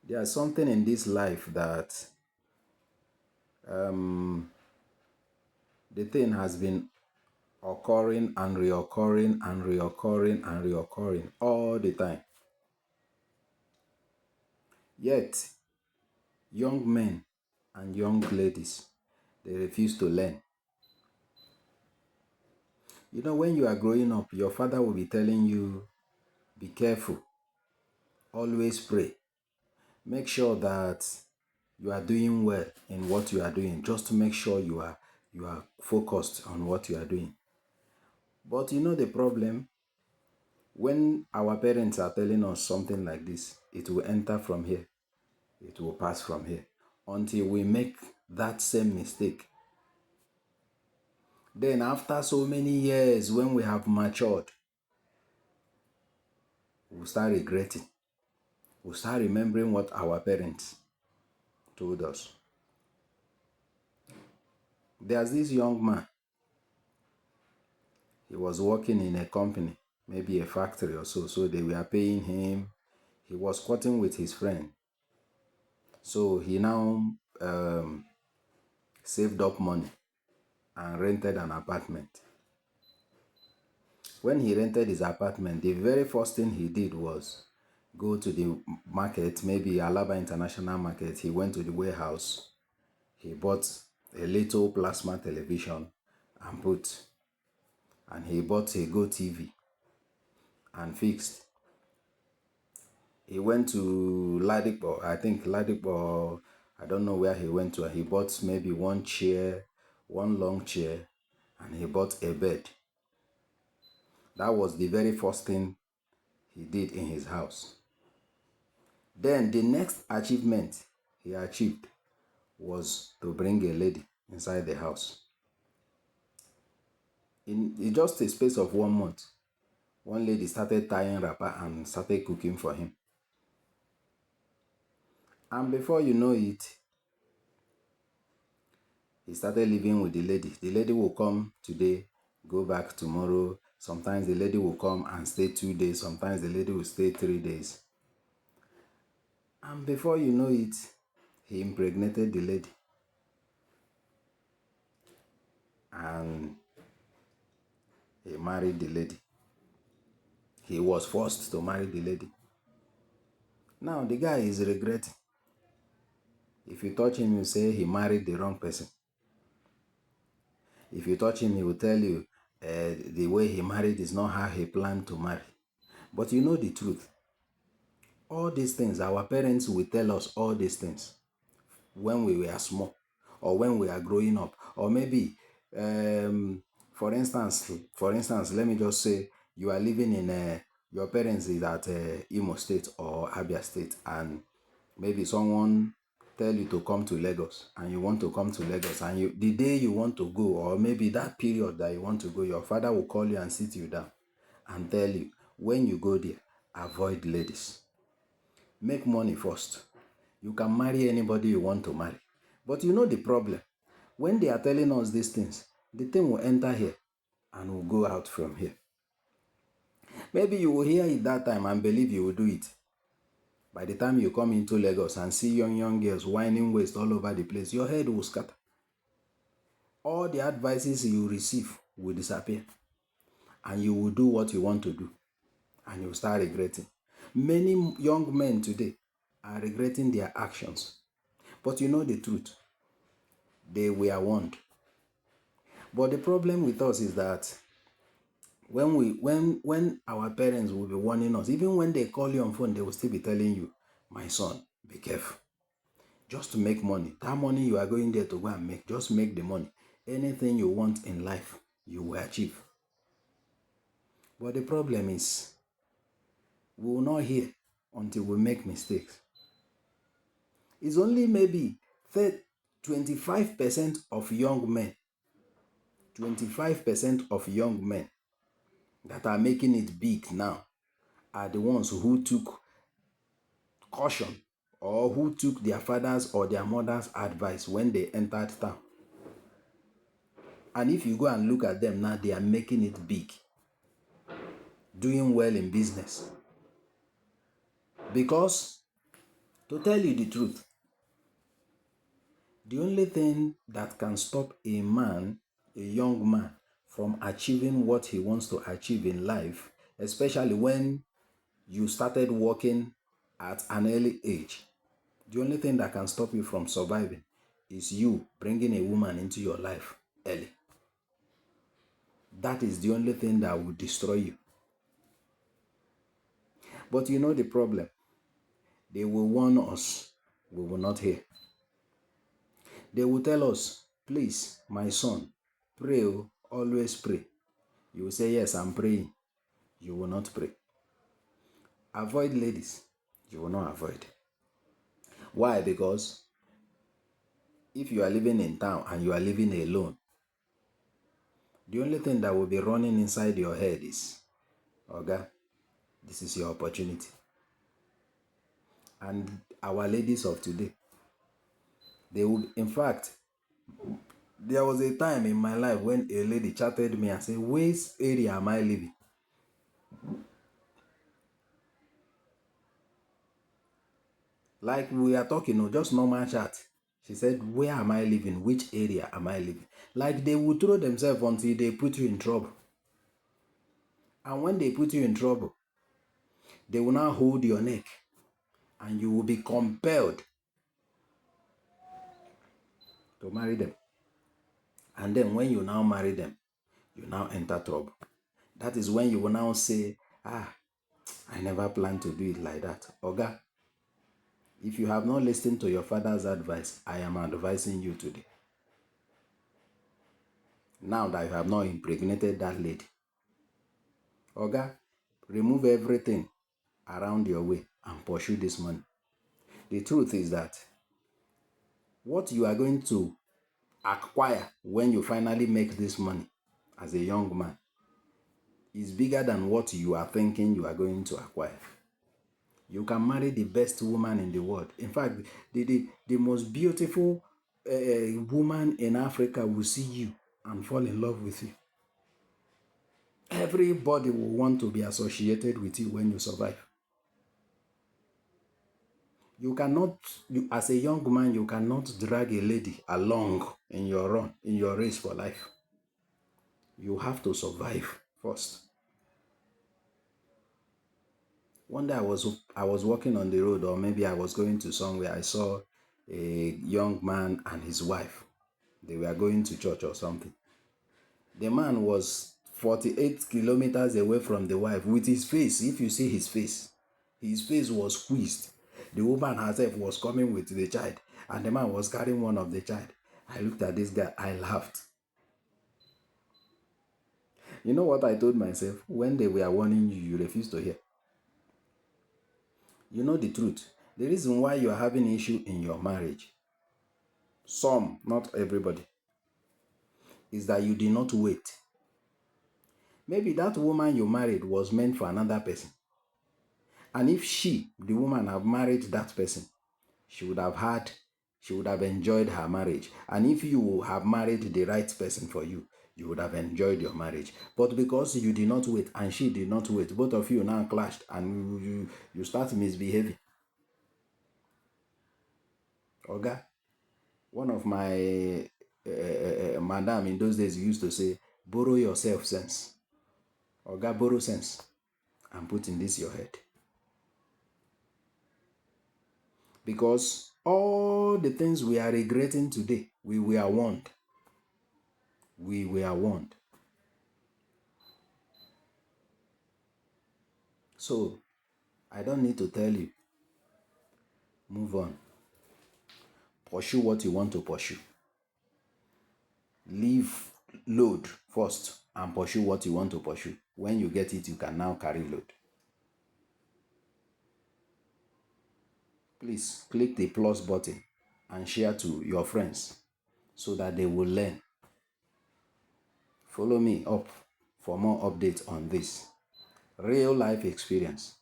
There's something in this life that um, the thing has been occurring and reoccurring and reoccurring and reoccurring all the time. Yet, young men and young ladies, they refuse to learn. You know, when you are growing up, your father will be telling you, be careful, always pray, make sure that you are doing well in what you are doing, just to make sure you are focused on what you are doing. But you know the problem, when our parents are telling us something like this, it will enter from here, it will pass from here until we make that same mistake. Then, after so many years, when we have matured, we'll start regretting. We'll start remembering what our parents told us. There's this young man, he was working in a company, maybe a factory or so. So they were paying him. He was squatting with his friend. So he now saved up money and rented an apartment. When he rented his apartment, the very first thing he did was go to the market, maybe Alaba International Market. He went to the warehouse. He bought a little plasma television and he bought a Go TV and fixed. He went to Ladipo, I think Ladipo, I don't know where he went to. He bought maybe one chair, one long chair, and he bought a bed. That was the very first thing he did in his house. Then the next achievement he achieved was to bring a lady inside the house. In just a space of 1 month, one lady started tying wrapper and started cooking for him. And before you know it, he started living with the lady. The lady will come today, go back tomorrow. Sometimes the lady will come and stay 2 days. Sometimes the lady will stay 3 days. And before you know it, he impregnated the lady. And he married the lady. He was forced to marry the lady. Now the guy is regretting. If you touch him, you say he married the wrong person. If you touch him, he will tell you the way he married is not how he planned to marry. But you know the truth. All these things, our parents will tell us all these things when we were small or when we are growing up. Or maybe, for instance, let me just say you are living in your parents is at Imo State or Abia State, and maybe someone tell you to come to Lagos and you want to come to Lagos, and the day you want to go, or maybe that period that you want to go, your father will call you and sit you down and tell you, when you go there, avoid ladies. Make money first. You can marry anybody you want to marry. But you know the problem. When they are telling us these things, the thing will enter here and will go out from here. Maybe you will hear it that time and believe you will do it. By the time you come into Lagos and see young girls whining waist all over the place, your head will scatter. All the advices you receive will disappear. And you will do what you want to do. And you will start regretting. Many young men today are regretting their actions. But you know the truth. They were warned. But the problem with us is that when our parents will be warning us, even when they call you on phone, they will still be telling you, my son, be careful. Just to make money. That money you are going there to go and make, just make the money. Anything you want in life, you will achieve. But the problem is, we will not hear until we make mistakes. It's only maybe 25% of young men, 25% of young men that are making it big now are the ones who took caution or who took their father's or their mother's advice when they entered town. And if you go and look at them now, they are making it big, doing well in business. Because To tell you the truth, the only thing that can stop a man, a young man, from achieving what he wants to achieve in life, especially when you started working at an early age, the only thing that can stop you from surviving is you bringing a woman into your life early. That is the only thing that will destroy you. But you know the problem. They will warn us, we will not hear. They will tell us, please, my son, pray, always pray. You will say, yes, I'm praying. You will not pray. Avoid ladies. You will not avoid. Why? Because if you are living in town and you are living alone, the only thing that will be running inside your head is, Oga, this is your opportunity. And our ladies of today, they would, in fact, there was a time in my life when a lady chatted me and said, which area am I living? Like we are talking, just normal chat. She said, where am I living? Which area am I living? Like they will throw themselves until they put you in trouble. And when they put you in trouble, they will now hold your neck and you will be compelled to marry them. And then when you now marry them, you now enter trouble. That is when you will now say, I never planned to do it like that. Oga, if you have not listened to your father's advice, I am advising you today. Now that you have not impregnated that lady, Oga, remove everything around your way and pursue this money. The truth is that what you are going to acquire when you finally make this money as a young man is bigger than what you are thinking you are going to acquire. You can marry the best woman in the world. In fact, the most beautiful woman in Africa will see you and fall in love with you. Everybody will want to be associated with you when you survive. You cannot, as a young man, you cannot drag a lady along in your run, in your race for life. You have to survive first. One day I was walking on the road, or maybe I was going to somewhere. I saw a young man and his wife. They were going to church or something. The man was 48 kilometers away from the wife with his face. If you see his face was squeezed. The woman herself was coming with the child, and the man was carrying one of the child. I looked at this guy, I laughed. You know what I told myself? When they were warning you, you refused to hear. You know the truth. The reason why you are having issue in your marriage, some, not everybody, is that you did not wait. Maybe that woman you married was meant for another person. And if she, the woman, have married that person, she would have enjoyed her marriage. And if you have married the right person for you, you would have enjoyed your marriage. But because you did not wait and she did not wait, both of you now clashed and you start misbehaving. Oga, one of my madam in those days used to say, borrow yourself sense. Oga, borrow sense and put in this your head. Because all the things we are regretting today, we were warned. We were warned. So, I don't need to tell you. Move on. Pursue what you want to pursue. Leave load first and pursue what you want to pursue. When you get it, you can now carry load. Please click the plus button and share to your friends so that they will learn. Follow me up for more updates on this. Real life experience.